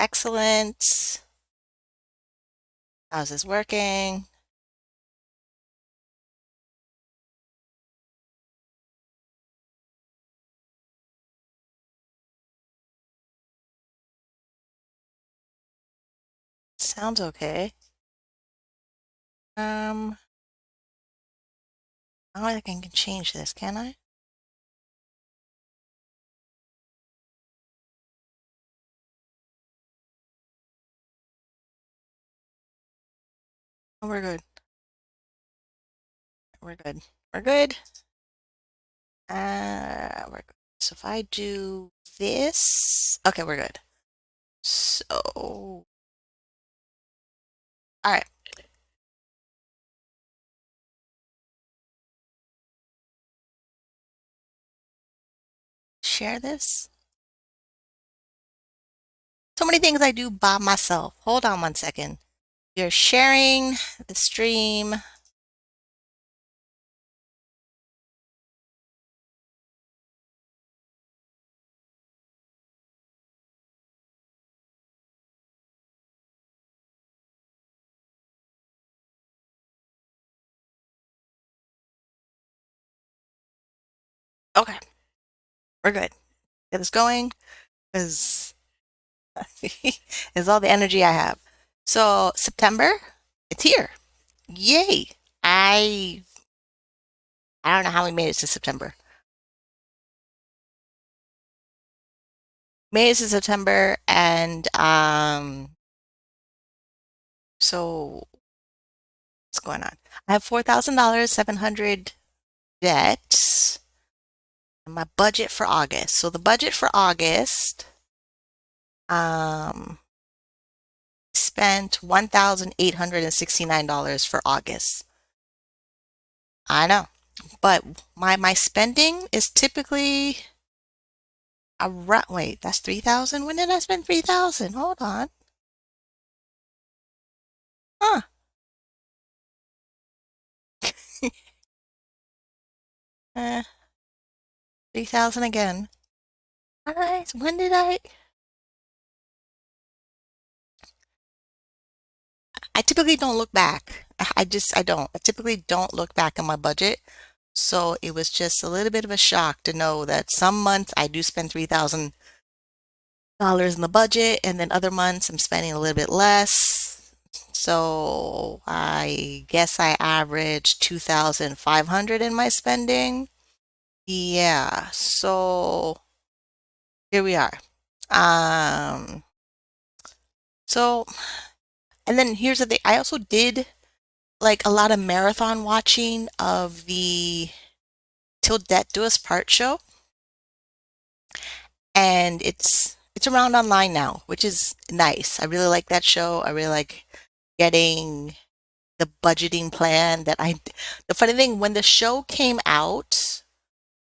excellent. How's this working? Sounds okay. Um, I don't think I can change this, can I? Oh, we're good. We're good. We're good. We're good. So if I do this, okay, we're good. So, all right, share this. So many things I do by myself. Hold on one second. You're sharing the stream. Okay, we're good. Get this going because is all the energy I have. So September, it's here. Yay! I I don't know how we made it to September. Made it to September, and so what's going on? I have $4,000, 700 debt, and my budget for August. So the budget for August, um, spent $1,869 for August. I know, but my spending is typically around. Wait, that's 3,000. When did I spend 3,000? Hold on. Huh? 3,000 again. All right. When did I? I typically don't look back. I don't. I typically don't look back on my budget. So it was just a little bit of a shock to know that some months I do spend $3,000 in the budget, and then other months I'm spending a little bit less. So I guess I average 2,500 in my spending. Yeah, so here we are. Um, so and then here's the thing. I also did like a lot of marathon watching of the Till Death Do Us Part show, and it's around online now, which is nice. I really like that show. I really like getting the budgeting plan that I the funny thing, when the show came out,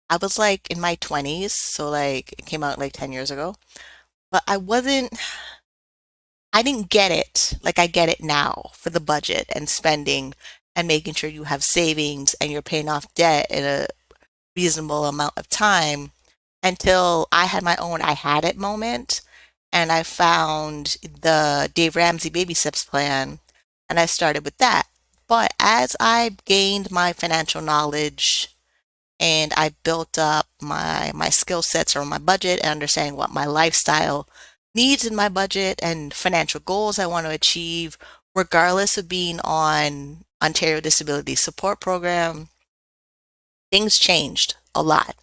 I was like in my 20s, so like it came out like 10 years ago, but I didn't get it like I get it now for the budget and spending and making sure you have savings and you're paying off debt in a reasonable amount of time until I had my own I had it moment and I found the Dave Ramsey Baby Steps plan and I started with that. But as I gained my financial knowledge and I built up my skill sets around my budget and understanding what my lifestyle needs in my budget and financial goals I want to achieve, regardless of being on Ontario Disability Support Program, things changed a lot.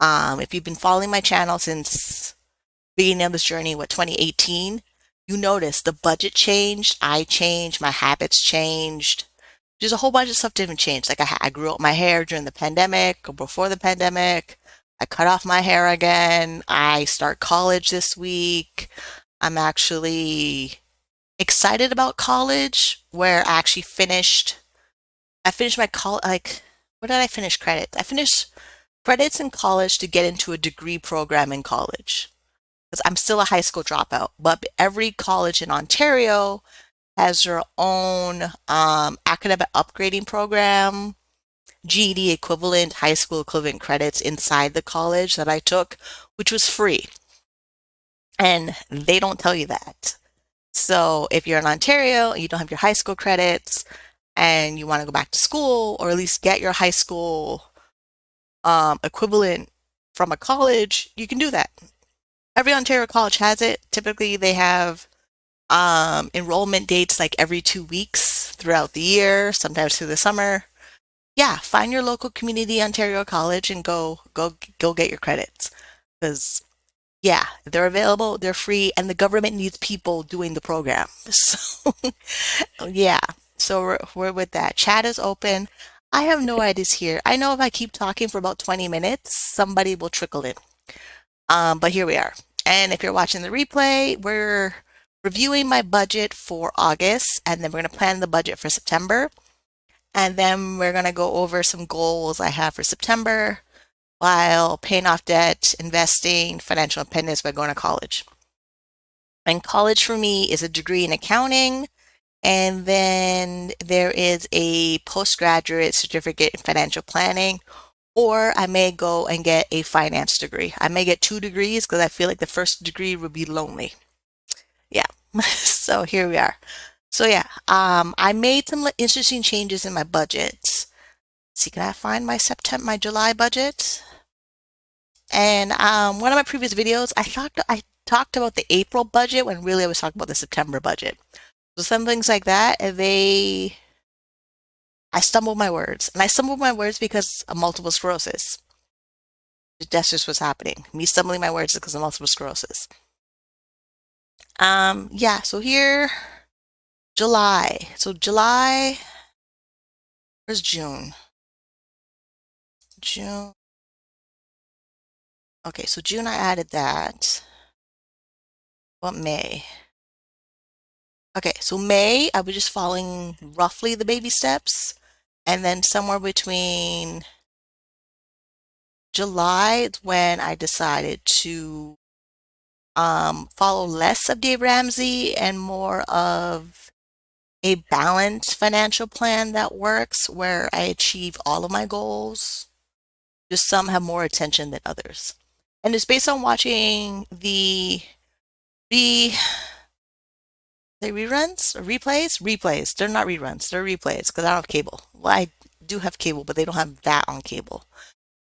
If you've been following my channel since beginning of this journey, 2018, you notice the budget changed, I changed, my habits changed. There's a whole bunch of stuff didn't change. Like I grew up my hair during the pandemic or before the pandemic. I cut off my hair again. I start college this week. I'm actually excited about college, where I finished my college, like, what did I finish credits? I finished credits in college to get into a degree program in college because I'm still a high school dropout. But every college in Ontario has their own academic upgrading program, GED equivalent, high school equivalent credits inside the college that I took, which was free. And they don't tell you that. So if you're in Ontario and you don't have your high school credits and you want to go back to school or at least get your high school equivalent from a college, you can do that. Every Ontario college has it. Typically, they have enrollment dates like every 2 weeks throughout the year, sometimes through the summer. Yeah, find your local community Ontario college and go get your credits. Because yeah, they're available, they're free, and the government needs people doing the program. So yeah, so we're with that. Chat is open. I have no ideas here. I know if I keep talking for about 20 minutes, somebody will trickle in. But here we are. And if you're watching the replay, we're reviewing my budget for August, and then we're going to plan the budget for September. And then we're going to go over some goals I have for September while paying off debt, investing, financial independence by going to college. And college for me is a degree in accounting, and then there is a postgraduate certificate in financial planning, or I may go and get a finance degree. I may get 2 degrees because I feel like the first degree would be lonely. Yeah. So here we are. So yeah, I made some interesting changes in my budget. Let's see, can I find my July budget? And one of my previous videos, I talked about the April budget when really I was talking about the September budget. So some things like that, I stumbled my words, and I stumbled my words because of multiple sclerosis. That's just what's happening. Me stumbling my words because of multiple sclerosis. Yeah. So here, July. So July. Where's June? June. Okay, so June I added that. What May? Okay, so May I was just following roughly the baby steps, and then somewhere between July is when I decided to follow less of Dave Ramsey and more of a balanced financial plan that works where I achieve all of my goals. Just some have more attention than others. And it's based on watching the reruns or replays? Replays. They're not reruns, they're replays because I don't have cable. Well, I do have cable, but they don't have that on cable.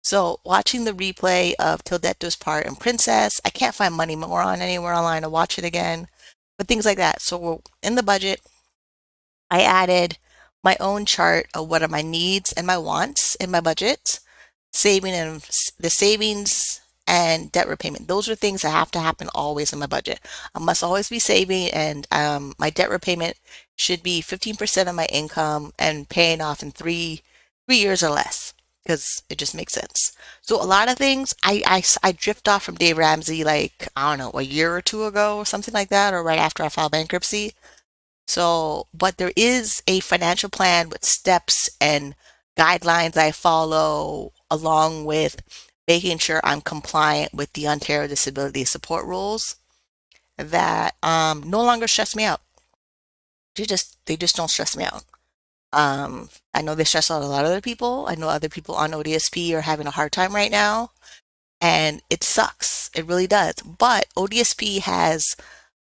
So watching the replay of Till Death Do Us Part and Princess, I can't find Money More on anywhere online to watch it again, but things like that. So in the budget, I added my own chart of what are my needs and my wants in my budget, the savings and debt repayment. Those are things that have to happen always in my budget. I must always be saving, and my debt repayment should be 15% of my income and paying off in three years or less because it just makes sense. So a lot of things I drift off from Dave Ramsey like, I don't know, a year or two ago or something like that, or right after I filed bankruptcy. So, but there is a financial plan with steps and guidelines I follow, along with making sure I'm compliant with the Ontario Disability Support rules that no longer stress me out. They just don't stress me out. I know they stress out a lot of other people. I know other people on ODSP are having a hard time right now, and it sucks. It really does. But ODSP has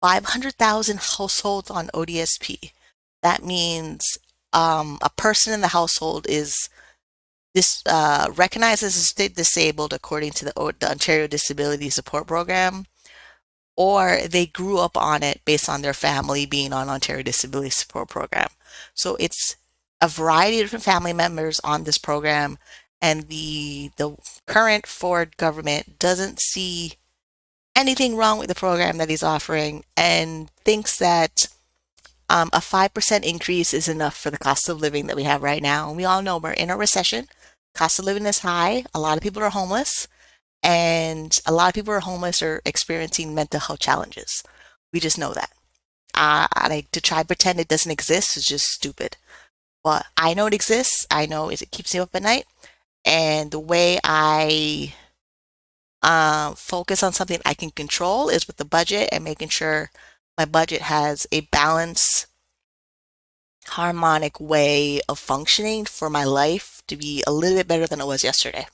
500,000 households on ODSP. That means a person in the household is recognized as disabled according to the Ontario Disability Support Program, or they grew up on it based on their family being on Ontario Disability Support Program. So it's a variety of different family members on this program, and the current Ford government doesn't see anything wrong with the program that he's offering and thinks that a 5% increase is enough for the cost of living that we have right now. And we all know we're in a recession. Cost of living is high. A lot of people are homeless, and a lot of people who are homeless are experiencing mental health challenges. We just know that. Like to try to pretend it doesn't exist is just stupid. But I know it exists. I know it keeps me up at night. And the way I focus on something I can control is with the budget and making sure my budget has a balanced, harmonic way of functioning for my life to be a little bit better than it was yesterday.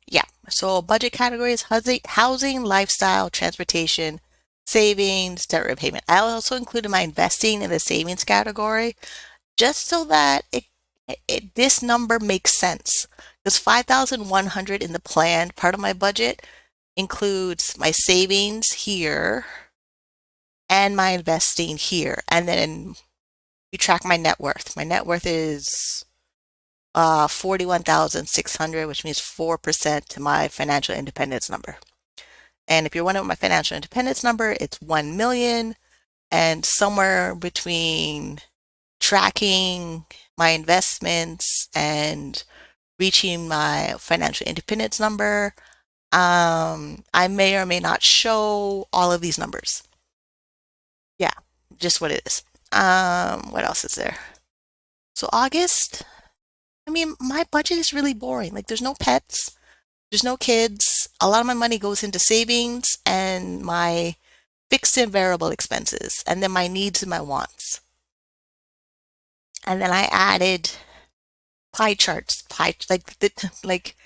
Yeah. So budget categories: housing, lifestyle, transportation, savings, debt repayment. I also included my investing in the savings category just so that this number makes sense. Because 5,100 in the plan, part of my budget includes my savings here and my investing here. And then we track my net worth. My net worth is 41,600, which means 4% to my financial independence number. And if you're wondering what my financial independence number, it's 1 million, and somewhere between tracking my investments and reaching my financial independence number, I may or may not show all of these numbers. Yeah, just what it is. What else is there? So August, I mean, my budget is really boring. Like, there's no pets, there's no kids. A lot of my money goes into savings and my fixed and variable expenses, and then my needs and my wants. And then I added pie charts, like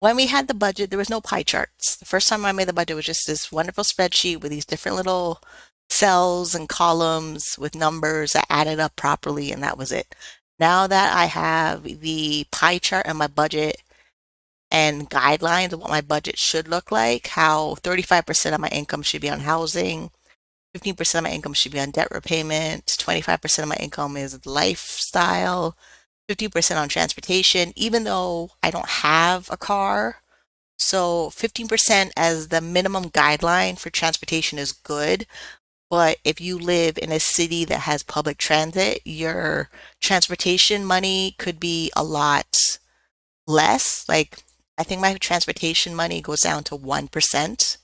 when we had the budget, there was no pie charts. The first time I made the budget was just this wonderful spreadsheet with these different little cells and columns with numbers that added up properly, and that was it. Now that I have the pie chart and my budget and guidelines of what my budget should look like, how 35% of my income should be on housing, 15% of my income should be on debt repayment, 25% of my income is lifestyle, 50% on transportation, even though I don't have a car. So 15% as the minimum guideline for transportation is good. But if you live in a city that has public transit, your transportation money could be a lot less. Like, I think my transportation money goes down to 1%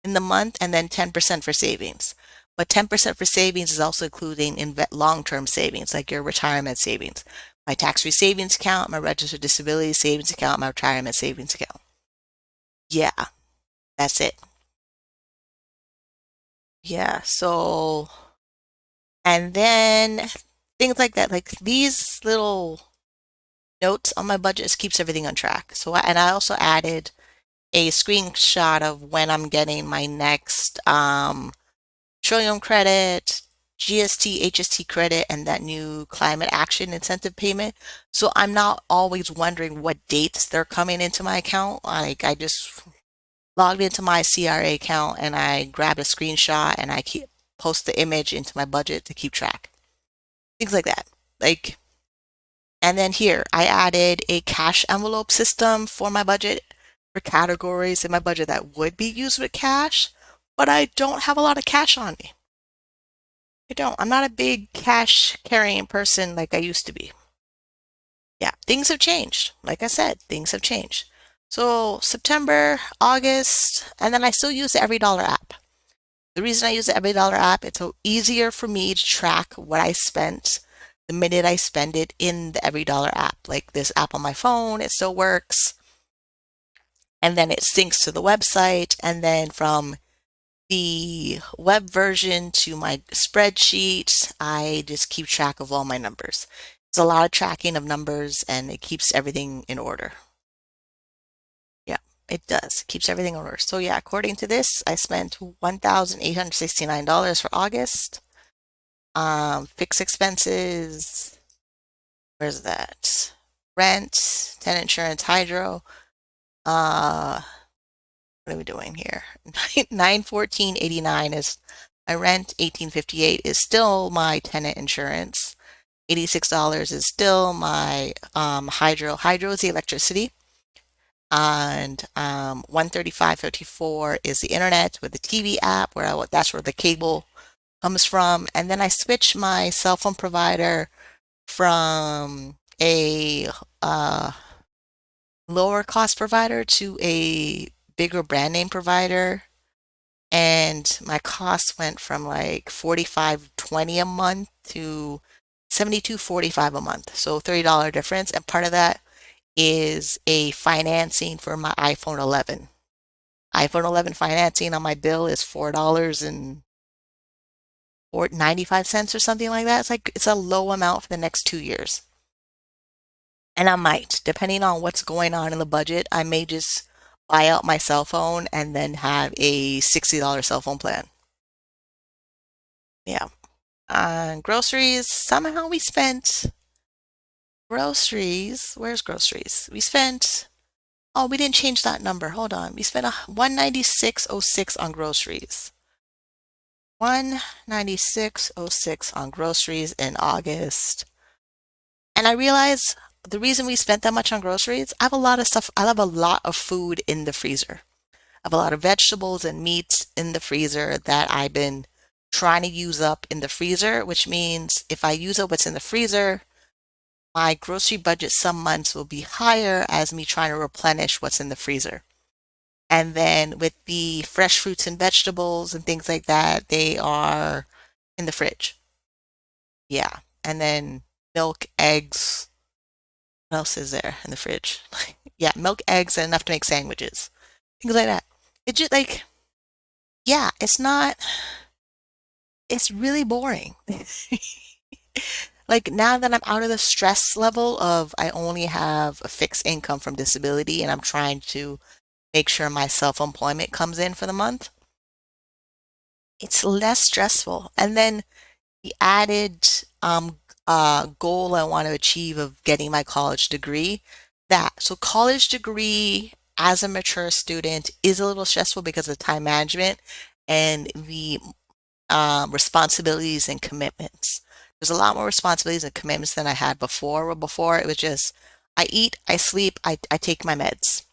in the month and then 10% for savings. But 10% for savings is also including long-term savings, like your retirement savings, my tax-free savings account, my registered disability savings account, my retirement savings account. Yeah, that's it. Yeah, so, and then things like that, like these little notes on my budget just keeps everything on track. So, and I also added a screenshot of when I'm getting my next Trillium credit, GST, HST credit, and that new climate action incentive payment. So I'm not always wondering what dates they're coming into my account. Like, I just logged into my CRA account and I grabbed a screenshot and I keep post the image into my budget to keep track. Things like that. Like, and then here I added a cash envelope system for my budget for categories in my budget that would be used with cash, but I don't have a lot of cash on me. I don't. I'm not a big cash carrying person like I used to be. Yeah, things have changed. Like I said, things have changed. So September, August, and then I still use the Every Dollar app. The reason I use the Every Dollar app, it's so easier for me to track what I spent the minute I spend it in the Every Dollar app. Like this app on my phone, it still works. And then it syncs to the website. And then from the web version to my spreadsheet, I just keep track of all my numbers. It's a lot of tracking of numbers and it keeps everything in order. Yeah, it does. It keeps everything in order. So yeah, according to this, I spent $1,869 for August. Fixed expenses, where's that? Rent, tenant insurance, hydro. What are we doing here? 914.89 is my rent. 1858 is still my tenant insurance. $86 is still my hydro. Hydro is the electricity. And 135.54 is the internet with the TV app, that's where the cable comes from. And then I switched my cell phone provider from a lower cost provider to a bigger brand name provider, and my costs went from like 45.20 a month to 72.45 a month, so $30 difference. And part of that is a financing for my iPhone 11. iPhone 11 financing on my bill is $4.95 or something like that. It's a low amount for the next 2 years. And I might, depending on what's going on in the budget, I may just buy out my cell phone and then have a $60 cell phone plan. Yeah. On groceries, somehow we spent groceries. Where's groceries? We spent, oh, we didn't change that number. Hold on. We spent a 196.06 on groceries. 196.06 on groceries in August. And I realized the reason we spent that much on groceries, I have a lot of stuff. I have a lot of food in the freezer. I have a lot of vegetables and meats in the freezer that I've been trying to use up in the freezer, which means if I use up what's in the freezer, my grocery budget some months will be higher as me trying to replenish what's in the freezer. And then with the fresh fruits and vegetables and things like that, they are in the fridge. Yeah. And then milk, eggs. What else is there in the fridge? Yeah, milk, eggs, and enough to make sandwiches. Things like that. It's just like, yeah, it's really boring. Like now that I'm out of the stress level of I only have a fixed income from disability and I'm trying to make sure my self-employment comes in for the month, it's less stressful. And then the added goal I want to achieve of getting my college degree, that so college degree as a mature student is a little stressful because of time management and the responsibilities and commitments. There's a lot more responsibilities and commitments than I had before. Where before it was just I eat, I sleep, I take my meds.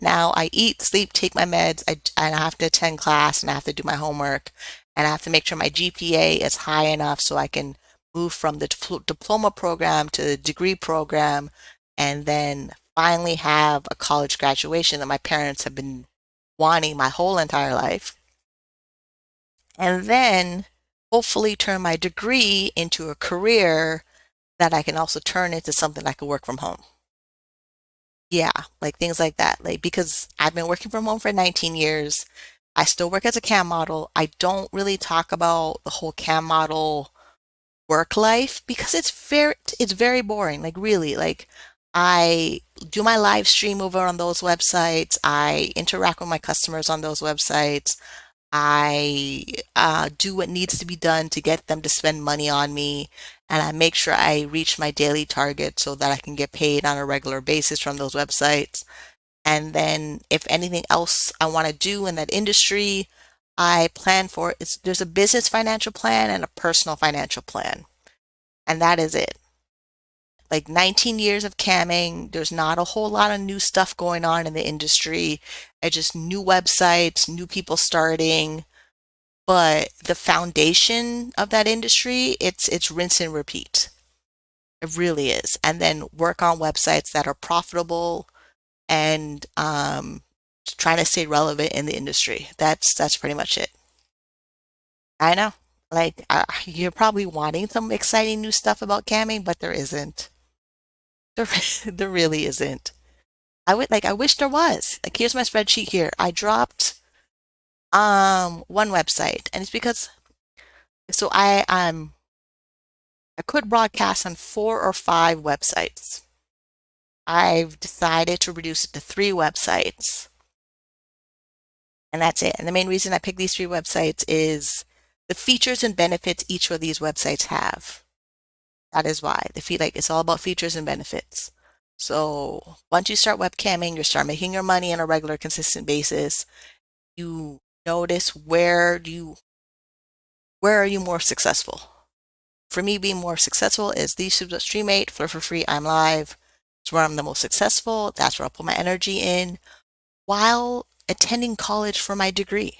Now I eat, sleep, take my meds, and I have to attend class and I have to do my homework and I have to make sure my GPA is high enough so I can move from the diploma program to the degree program and then finally have a college graduation that my parents have been wanting my whole entire life. And then hopefully turn my degree into a career that I can also turn into something I can work from home. Yeah, like things like that. Like because I've been working from home for 19 years. I still work as a CAM model. I don't really talk about the whole CAM model work life because it's very boring. Like really, like I do my live stream over on those websites. I interact with my customers on those websites. I do what needs to be done to get them to spend money on me, and I make sure I reach my daily target so that I can get paid on a regular basis from those websites. And then if anything else I want to do in that industry, I plan for it. There's a business financial plan and a personal financial plan, and that is it. Like 19 years of camming, there's not a whole lot of new stuff going on in the industry. It's just new websites, new people starting, but the foundation of that industry, it's rinse and repeat. It really is. And then work on websites that are profitable and trying to stay relevant in the industry. That's pretty much it. I know. Like you're probably wanting some exciting new stuff about camming, but there isn't. There, there really isn't. I wish there was. Like here's my spreadsheet here. I dropped one website and it's because so I could broadcast on 4 or 5 websites. I've decided to reduce it to 3 websites, and that's it. And the main reason I picked these 3 websites is the features and benefits each of these websites have. That is why. The fee like it's all about features and benefits. So once you start webcamming, you start making your money on a regular, consistent basis. You notice where are you more successful? For me, being more successful is the Stream8, Flirt for Free, I'm Live. It's where I'm the most successful. That's where I'll put my energy in while attending college for my degree.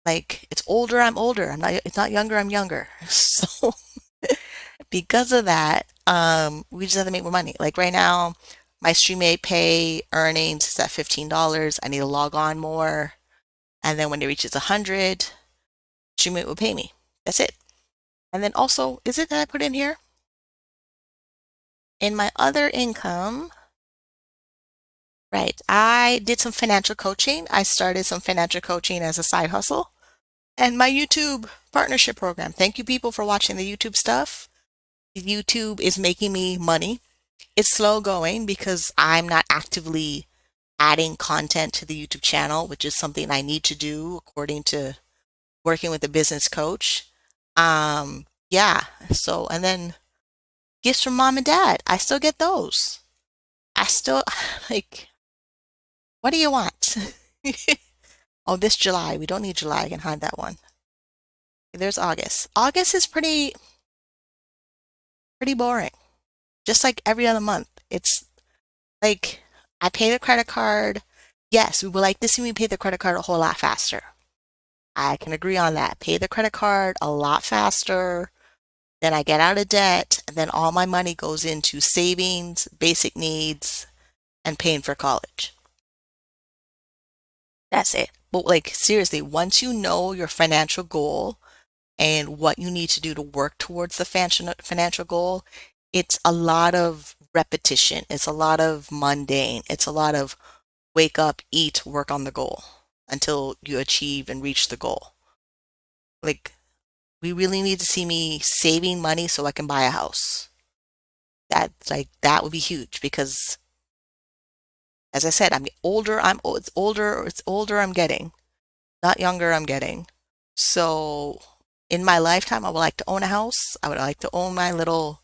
Like it's older, I'm older. It's not younger, I'm younger. So because of that, we just have to make more money. Like right now, my Stream8 pay earnings is at $15. I need to log on more. And then when it reaches 100, Stream8 will pay me. That's it. And then also, is it that I put in here? In my other income, right, I did some financial coaching. I started some financial coaching as a side hustle. And my YouTube partnership program. Thank you, people, for watching the YouTube stuff. YouTube is making me money. It's slow going because I'm not actively adding content to the YouTube channel, which is something I need to do according to working with a business coach. Yeah. So, and then gifts from mom and dad, I still get those. I still, like, what do you want? Oh, this July. We don't need July. I can hide that one. There's August. August is pretty boring. Just like every other month. It's like I pay the credit card. Yes, we would like to see me pay the credit card a whole lot faster. I can agree on that. Pay the credit card a lot faster. Then I get out of debt, and then all my money goes into savings, basic needs, and paying for college. That's it. But like seriously, once you know your financial goal and what you need to do to work towards the financial goal, it's a lot of repetition. It's a lot of mundane. It's a lot of wake up, eat, work on the goal until you achieve and reach the goal. Like, we really need to see me saving money so I can buy a house. That would be huge because as I said, it's older I'm getting, not younger I'm getting. So in my lifetime, I would like to own a house. I would like to own my little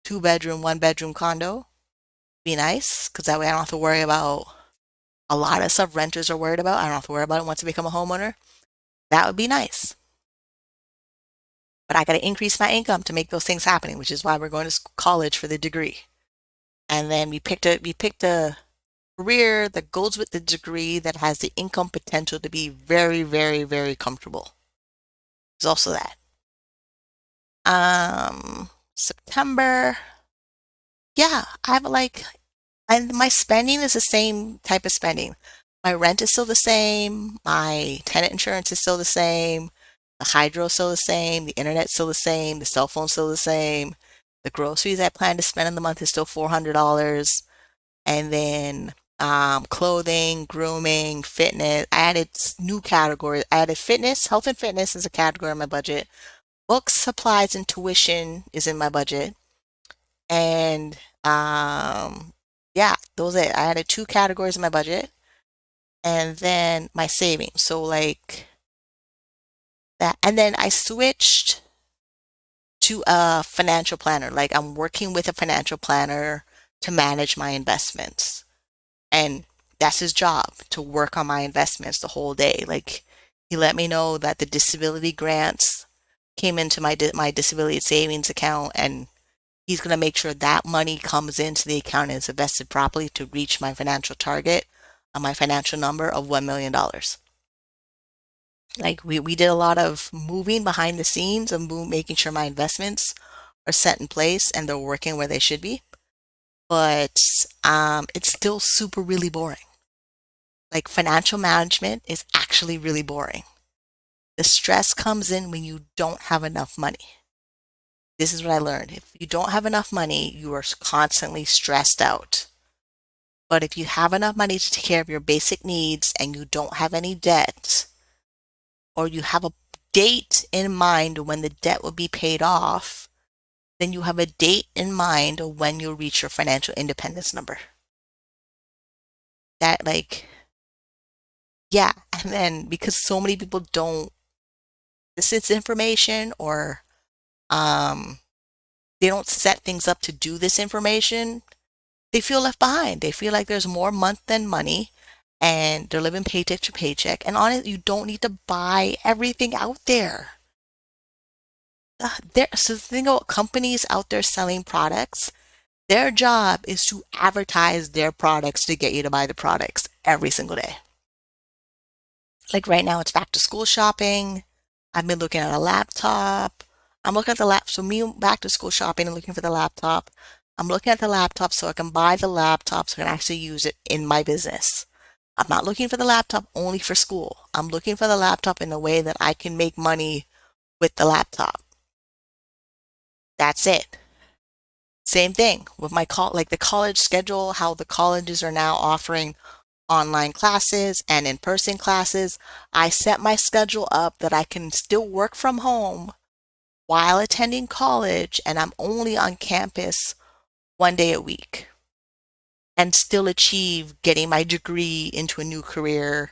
2 bedroom, 1 bedroom condo. Be nice because that way I don't have to worry about a lot of stuff renters are worried about. I don't have to worry about it once I become a homeowner. That would be nice. But I got to increase my income to make those things happening, which is why we're going to college for the degree. And then we picked a career that goes with the degree that has the income potential to be very, very, very comfortable. There's also that. September, yeah, I have like, and my spending is the same type of spending. My rent is still the same. My tenant insurance is still the same. The hydro is still the same. The internet's still the same. The cell phone's still the same. The groceries I plan to spend in the month is still $400. And then clothing, grooming, fitness. I added new categories. I added fitness, health and fitness is a category in my budget. Books, supplies, and tuition is in my budget. And yeah, those are it. I added two categories in my budget. And then my savings. So like that. And then I switched to a financial planner. Like I'm working with a financial planner to manage my investments. And that's his job to work on my investments the whole day. Like he let me know that the disability grants came into my disability savings account, and he's going to make sure that money comes into the account and is invested properly to reach my financial target, my financial number of $1 million. Like we did a lot of moving behind the scenes and making sure my investments are set in place and they're working where they should be. But it's still super really boring. Like financial management is actually really boring. The stress comes in when you don't have enough money. This is what I learned. If you don't have enough money, you are constantly stressed out. But if you have enough money to take care of your basic needs and you don't have any debt, or you have a date in mind when the debt will be paid off, then you have a date in mind of when you'll reach your financial independence number. That, like, yeah. And then because so many people don't, this is information or um, they don't set things up to do this information, they feel left behind. They feel like there's more month than money and they're living paycheck to paycheck. And honestly, you don't need to buy everything out there. So the thing about companies out there selling products, their job is to advertise their products to get you to buy the products every single day. Like right now, it's back to school shopping. I've been looking at a laptop. I'm looking at the laptop. So me back to school shopping and looking for the laptop. I'm looking at the laptop so I can buy the laptop so I can actually use it in my business. I'm not looking for the laptop only for school. I'm looking for the laptop in a way that I can make money with the laptop. That's it. Same thing with my like the college schedule, how the colleges are now offering online classes and in-person classes. I set my schedule up that I can still work from home while attending college, and I'm only on campus 1 day a week. and still achieve getting my degree into a new career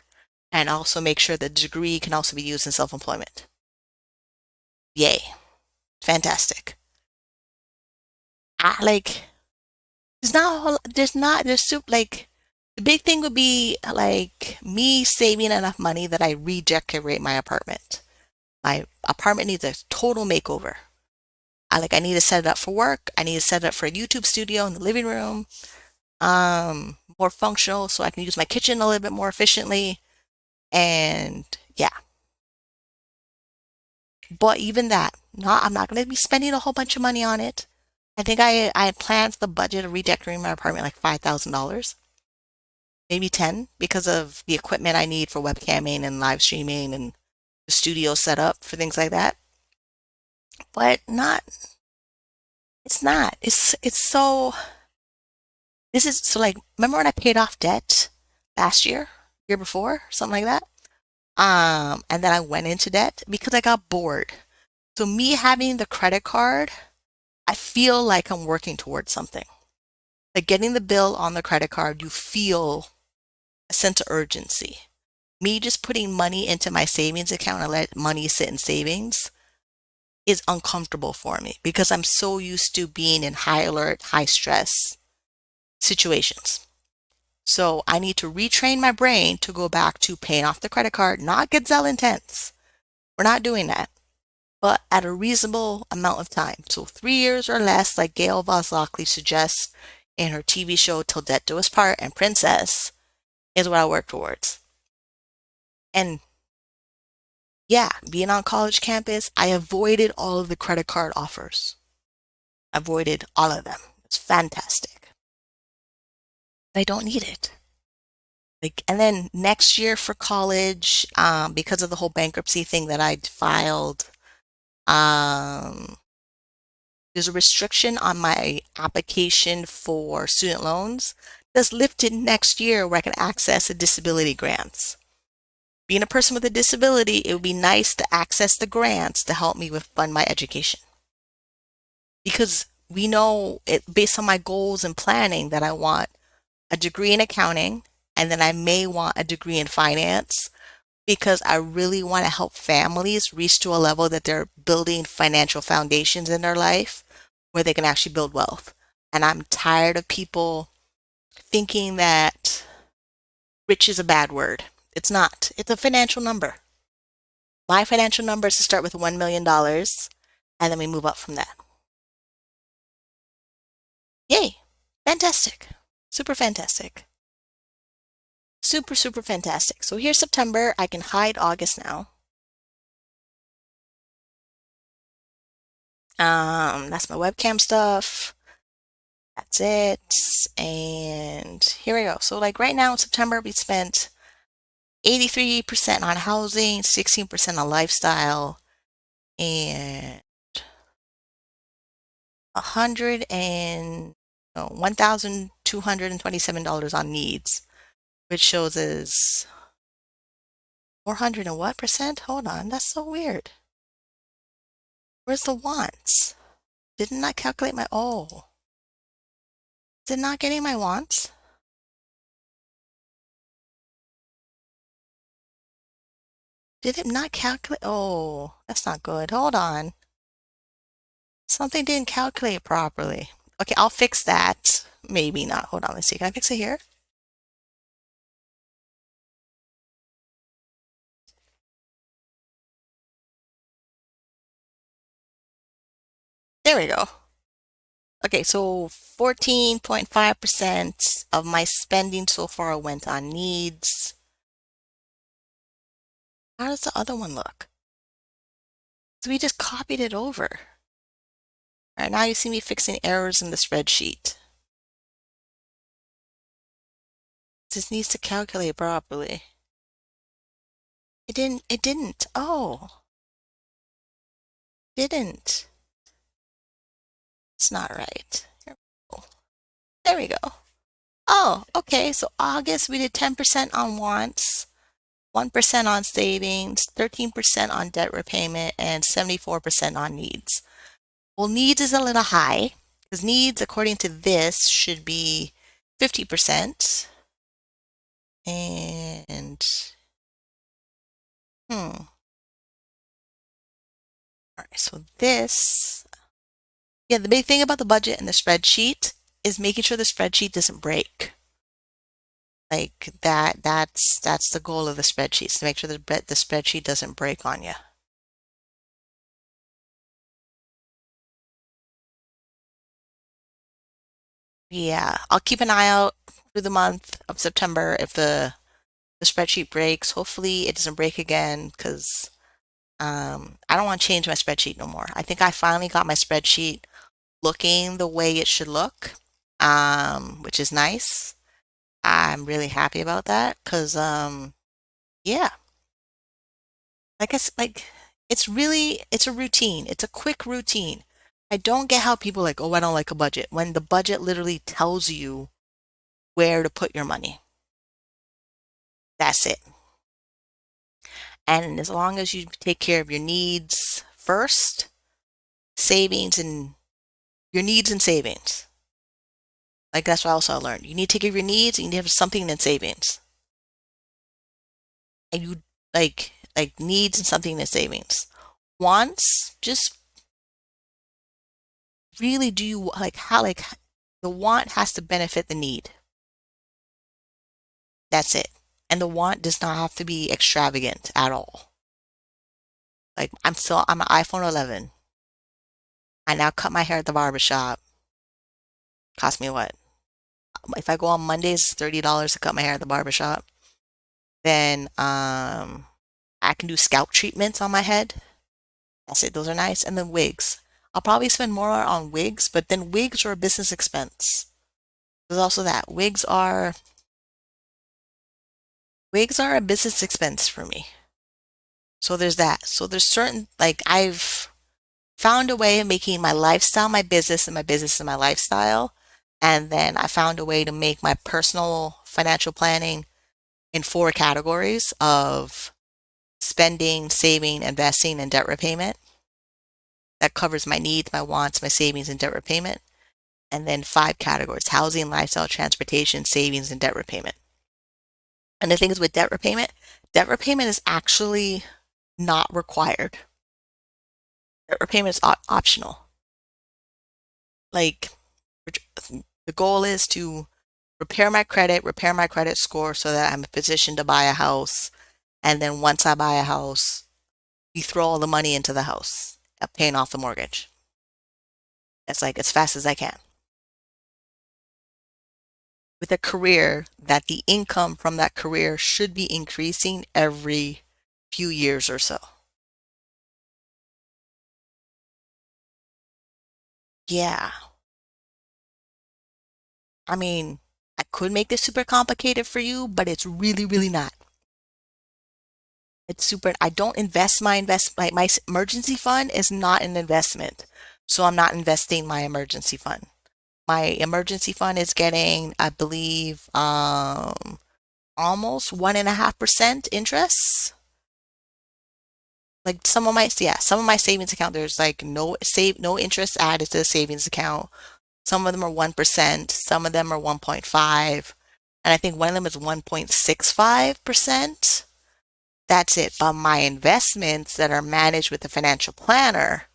and also make sure the degree can also be used in self-employment. Yay. Fantastic. Like, there's not a whole, there's not, there's like, the big thing would be like me saving enough money that I redecorate my apartment. My apartment needs a total makeover. I need to set it up for work. I need to set it up for a YouTube studio in the living room. More functional so I can use my kitchen a little bit more efficiently. And yeah, but even that, I'm not going to be spending a whole bunch of money on it. I think I had planned the budget of redecorating my apartment like $5,000, maybe 10, because of the equipment I need for webcamming and live streaming and the studio setup for things like that. But not, it's not. It's so, this is so like, remember when I paid off debt last year before, something like that? And then I went into debt because I got bored. So me having the credit card, I feel like I'm working towards something. Like getting the bill on the credit card, you feel a sense of urgency. Me just putting money into my savings account and let money sit in savings is uncomfortable for me because I'm so used to being in high alert, high stress situations. So I need to retrain my brain to go back to paying off the credit card, not gazelle intense. We're not doing that, but at a reasonable amount of time. So 3 years or less, like Gail Voslockley suggests in her TV show Till Death Do Us Part and Princess, is what I work towards. And yeah, being on college campus, I avoided all of the credit card offers. Avoided all of them. It's fantastic. I don't need it. Like, and then next year for college, because of the whole bankruptcy thing that I filed, um, there's a restriction on my application for student loans that's lifted next year where I can access the disability grants. Being a person with a disability, it would be nice to access the grants to help me with fund my education. Because we know it based on my goals and planning that I want a degree in accounting and then I may want a degree in finance because I really want to help families reach to a level that they're building financial foundations in their life where they can actually build wealth. And I'm tired of people thinking that rich is a bad word. It's not. It's a financial number. My financial number is to start with $1 million and then we move up from that. Yay. Fantastic. Super fantastic. Super, super fantastic. So here's September. I can hide August now. That's my webcam stuff. That's it. And here we go. So like right now in September, we spent 83% on housing, 16% on lifestyle, and 1,227 on needs, which shows as 400 and what percent? Hold on, that's so weird. Where's the wants? Didn't I calculate my, oh, did not getting my wants? Did it not calculate? Oh, that's not good. Hold on. Something didn't calculate properly. Okay, I'll fix that. Maybe not. Hold on, let's see. Can I fix it here? There we go. Okay, so 14.5% of my spending so far went on needs. How does the other one look? So we just copied it over. All right, now you see me fixing errors in the spreadsheet. This needs to calculate properly. It didn't. Oh, didn't. It's not right. Here we go. There we go. Oh, okay. So August, we did 10% on wants, 1% on savings, 13% on debt repayment, and 74% on needs. Well, needs is a little high because needs, according to this, should be 50%. And all right, so this, yeah, the big thing about the budget and the spreadsheet is making sure the spreadsheet doesn't break. Like that's the goal of the spreadsheets, to make sure the spreadsheet doesn't break on you. Yeah, I'll keep an eye out through the month of September if the spreadsheet breaks. Hopefully it doesn't break again because I don't want to change my spreadsheet no more. I think I finally got my spreadsheet looking the way it should look, which is nice. I'm really happy about that because, yeah, like like it's a routine. It's a quick routine. I don't get how people like, oh, I don't like a budget when the budget literally tells you where to put your money. That's it. And as long as you take care of your needs first, savings and your needs and savings. Like that's what also I learned. You need to take care of your needs and you need to have something in savings. And you like needs and something in savings. Wants, just really do you like how like the want has to benefit the need. That's it. And the want does not have to be extravagant at all. Like I'm an iPhone 11. I now cut my hair at the barber shop. Cost me what? If I go on Mondays, $30 to cut my hair at the barber shop. Then I can do scalp treatments on my head. That's it. Those are nice. And then wigs. I'll probably spend more on wigs, but then wigs are a business expense. There's also that. Wigs are a business expense for me. So there's that. So there's certain like I've found a way of making my lifestyle my business and my business my lifestyle. And then I found a way to make my personal financial planning in four categories of spending, saving, investing, and debt repayment. That covers my needs, my wants, my savings, and debt repayment. And then five categories: housing, lifestyle, transportation, savings, and debt repayment. And the thing is with debt repayment is actually not required. Debt repayment is optional. Like the goal is to repair my credit score so that I'm in a position to buy a house. And then once I buy a house, you throw all the money into the house, paying off the mortgage. It's like as fast as I can. With a career that the income from that career should be increasing every few years or so. Yeah. I mean, I could make this super complicated for you, but it's really, really not. It's super, I don't invest my emergency fund is not an investment. So I'm not investing my emergency fund. My emergency fund is getting, I believe, almost 1.5% interest. Like some of my savings account, there's like no interest added to the savings account. Some of them are 1%, some of them are 1.5, and I think one of them is 1.65%. That's it. But my investments that are managed with the financial planner,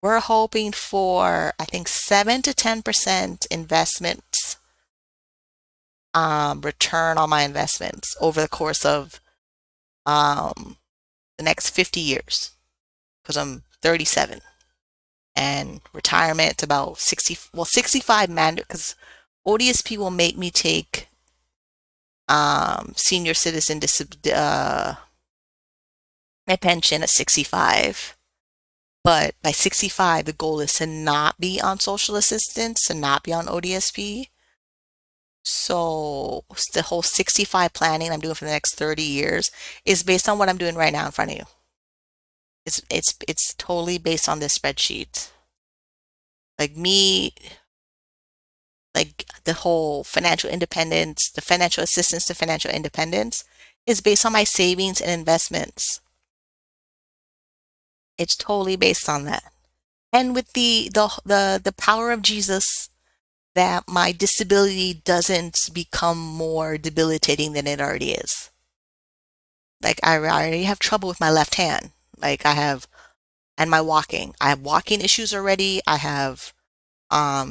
we're hoping for, I think, 7 to 10% investments return on my investments over the course of um, the next 50 years because I'm 37 and retirement it's about 60, well, 65 mandate because ODSP will make me take senior citizen my pension at 65. But by 65, the goal is to not be on social assistance, to not be on ODSP. So the whole 65 planning I'm doing for the next 30 years is based on what I'm doing right now in front of you. It's totally based on this spreadsheet. Like me, like the whole financial independence, the financial assistance to financial independence is based on my savings and investments. It's totally based on that. And with the power of Jesus that my disability doesn't become more debilitating than it already is. Like I already have trouble with my left hand. Like I have, and my walking. I have walking issues already. I have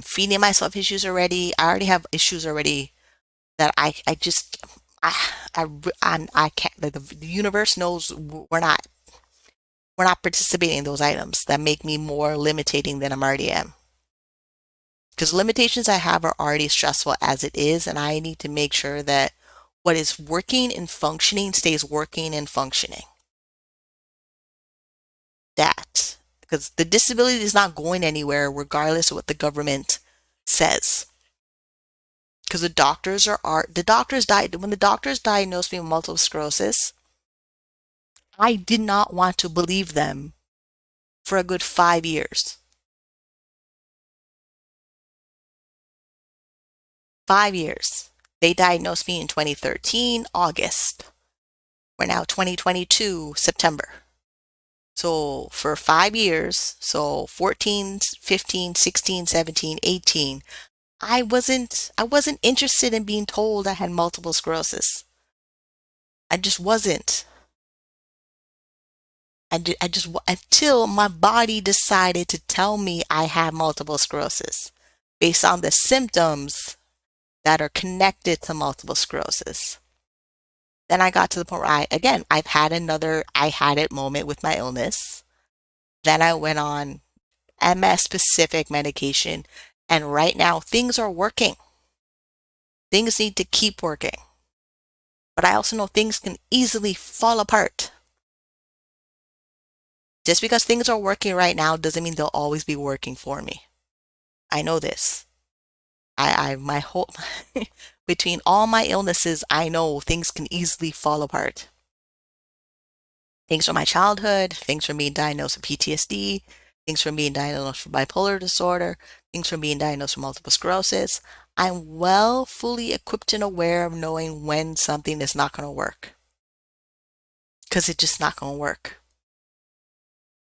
feeding myself issues already. I already have issues already that I just I can't. Like the universe knows we're not participating in those items that make me more limiting than I'm already am. Because limitations I have are already stressful as it is, and I need to make sure that what is working and functioning stays working and functioning. That because the disability is not going anywhere regardless of what the government says. Because the doctors died when the doctors diagnosed me with multiple sclerosis. I did not want to believe them for a good 5 years. 5 years. They diagnosed me in 2013, August. We're now 2022, September. So for 5 years, so 14, 15, 16, 17, 18, I wasn't interested in being told I had multiple sclerosis. I just wasn't. I just until my body decided to tell me I had multiple sclerosis based on the symptoms that are connected to multiple sclerosis. Then I got to the point where I had it moment with my illness. Then I went on MS specific medication. And right now things are working. Things need to keep working. But I also know things can easily fall apart. Just because things are working right now doesn't mean they'll always be working for me. I know this. My whole, between all my illnesses, I know things can easily fall apart. Things from my childhood, things from being diagnosed with PTSD, things from being diagnosed with bipolar disorder, things from being diagnosed with multiple sclerosis. I'm well fully equipped and aware of knowing when something is not going to work. Because it's just not going to work.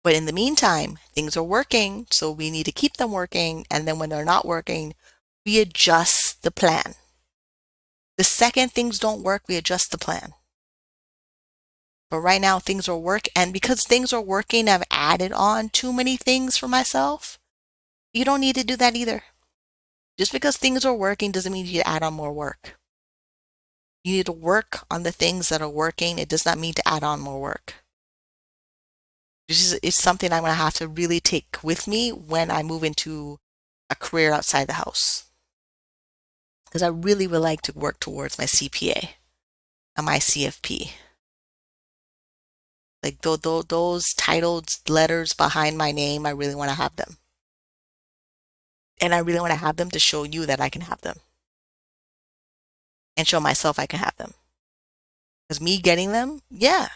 But in the meantime, things are working, so we need to keep them working. And then when they're not working, we adjust the plan. The second things don't work, we adjust the plan. But right now, things are working. And because things are working, I've added on too many things for myself. You don't need to do that either. Just because things are working doesn't mean you add on more work. You need to work on the things that are working. It does not mean to add on more work. It's something I'm going to have to really take with me when I move into a career outside the house. Because I really would like to work towards my CPA and my CFP. Like those titled letters behind my name, I really want to have them. And I really want to have them to show you that I can have them. And show myself I can have them. Because me getting them, yeah,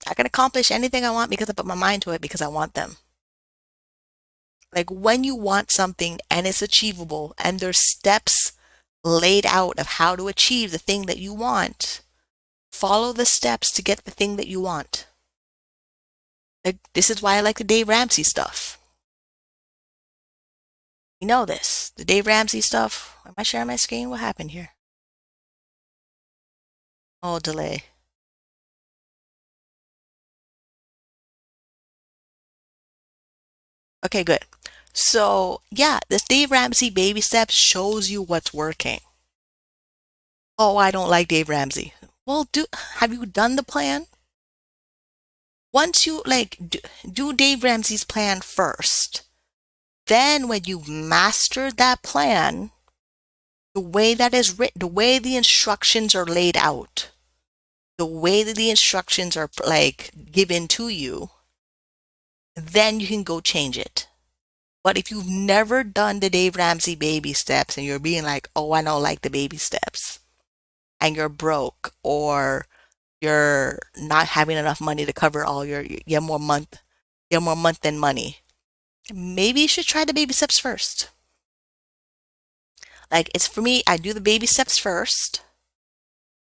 I can accomplish anything I want because I put my mind to it because I want them. Like when you want something and it's achievable and there's steps laid out of how to achieve the thing that you want, follow the steps to get the thing that you want. Like this is why I like the Dave Ramsey stuff. You know this, the Dave Ramsey stuff. Am I sharing my screen? What happened here? Oh, delay. Okay, good. So yeah, this Dave Ramsey baby steps shows you what's working. Oh, I don't like Dave Ramsey. Well, have you done the plan? Once you do Dave Ramsey's plan first, then when you've mastered that plan, the way that is written, the way the instructions are laid out, the way that the instructions are like given to you, then you can go change it. But if you've never done the Dave Ramsey baby steps and you're being like, oh, I don't like the baby steps, and you're broke or you're not having enough money to cover all you have more month than money, maybe you should try the baby steps first. Like it's for me, I do the baby steps first,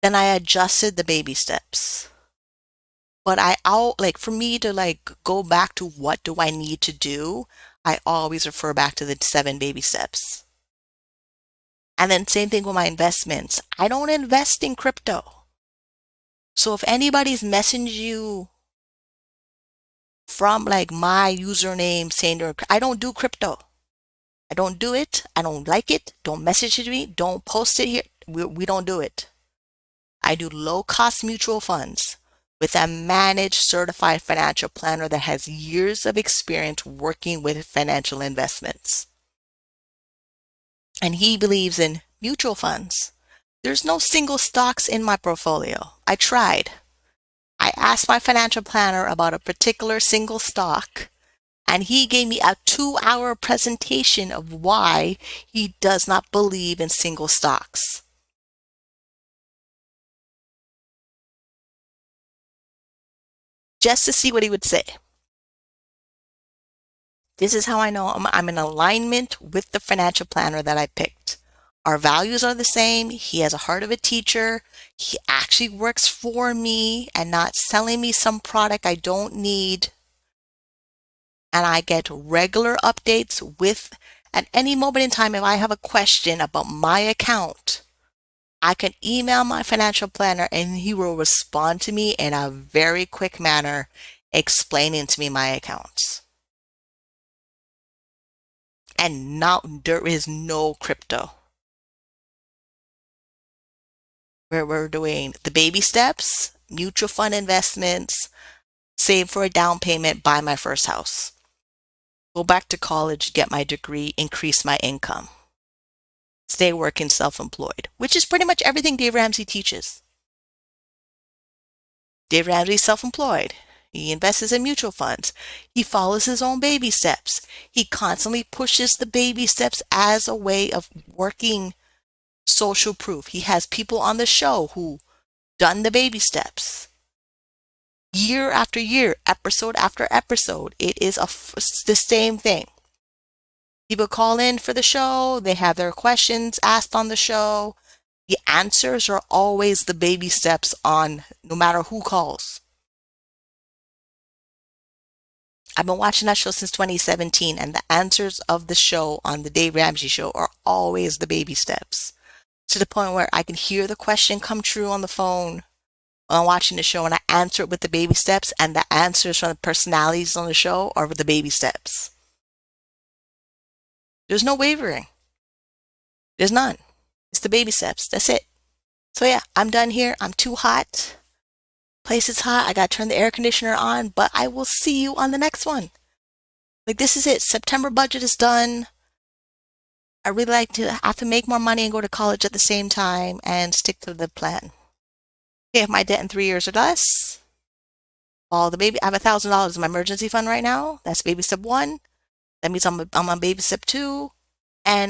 then I adjusted the baby steps. But I'll like for me to like go back to what do I need to do, I always refer back to the 7 baby steps. And then same thing with my investments. I don't invest in crypto. So if anybody's messaging you from like my username saying I don't do crypto. I don't do it. I don't like it. Don't message me. Don't post it here. We don't do it. I do low cost mutual funds with a managed certified financial planner that has years of experience working with financial investments. And he believes in mutual funds. There's no single stocks in my portfolio. I tried. I asked my financial planner about a particular single stock, and he gave me a 2-hour presentation of why he does not believe in single stocks. Just to see what he would say. This is how I know I'm in alignment with the financial planner that I picked. Our values are the same. He has a heart of a teacher. He actually works for me and not selling me some product I don't need. And I get regular updates with, at any moment in time, if I have a question about my account, I can email my financial planner and he will respond to me in a very quick manner, explaining to me my accounts. And now there is no crypto. Where we're doing the baby steps, mutual fund investments, save for a down payment, buy my first house, go back to college, get my degree, increase my income, stay working self-employed, which is pretty much everything Dave Ramsey teaches. Dave Ramsey is self-employed. He invests in mutual funds. He follows his own baby steps. He constantly pushes the baby steps as a way of working social proof. He has people on the show who done the baby steps. Year after year, episode after episode, it is the same thing. People call in for the show, they have their questions asked on the show. The answers are always the baby steps on no matter who calls. I've been watching that show since 2017, and the answers of the show on the Dave Ramsey show are always the baby steps, to the point where I can hear the question come true on the phone while I'm watching the show, and I answer it with the baby steps, and the answers from the personalities on the show are with the baby steps. There's no wavering. There's none. It's the baby steps. That's it. So yeah, I'm done here. I'm too hot. Place is hot. I got to turn the air conditioner on, but I will see you on the next one. Like, this is it. September budget is done. I really like to have to make more money and go to college at the same time and stick to the plan. Pay off my debt in 3 years or less. All the baby, I have $1,000 in my emergency fund right now. That's baby step 1. That means I'm on baby step 2.